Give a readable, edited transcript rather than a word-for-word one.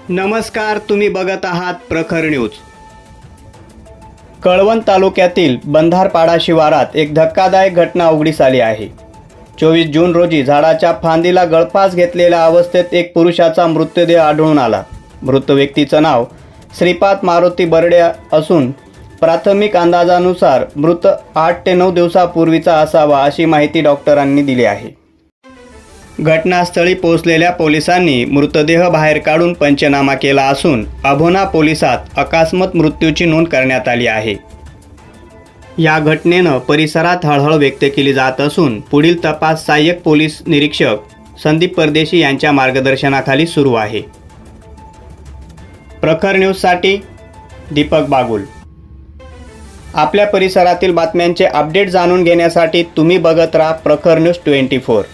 नमस्कार, तुम्ही बघत आहात प्रखर न्यूज। कळवण तालुक्यातील बंधारपाडा शिवारात एक धक्कादायक घटना उघडीस आली आहे। 24 जून रोजी झाडाच्या फांदीला गळफास घेतलेल्या अवस्थेत एक पुरुषाचा मृतदेह आढळून आला। मृत व्यक्तीचं नाव श्रीपाद मारुती बर्डे असून प्राथमिक अंदाजानुसार मृत 8 ते 9 दिवसापूर्वीचा असावा अशी माहिती डॉक्टरांनी दिली आहे। घटनास्थळी पोहोचलेल्या पोलिसांनी मृतदेह बाहेर काढून पंचनामा केला असून अभोना पोलिसात अकस्मात मृत्यूची नोंद करण्यात आली आहे। या घटनेनं परिसरात हळहळ व्यक्त केली जात असून पुढील तपास सहाय्यक पोलीस निरीक्षक संदीप परदेशी यांच्या मार्गदर्शनाखाली सुरू आहे। प्रखर न्यूजसाठी दीपक बागुल। आपल्या परिसरातील बातम्यांचे अपडेट जाणून घेण्यासाठी तुम्ही बघत राहा प्रखर न्यूज 24।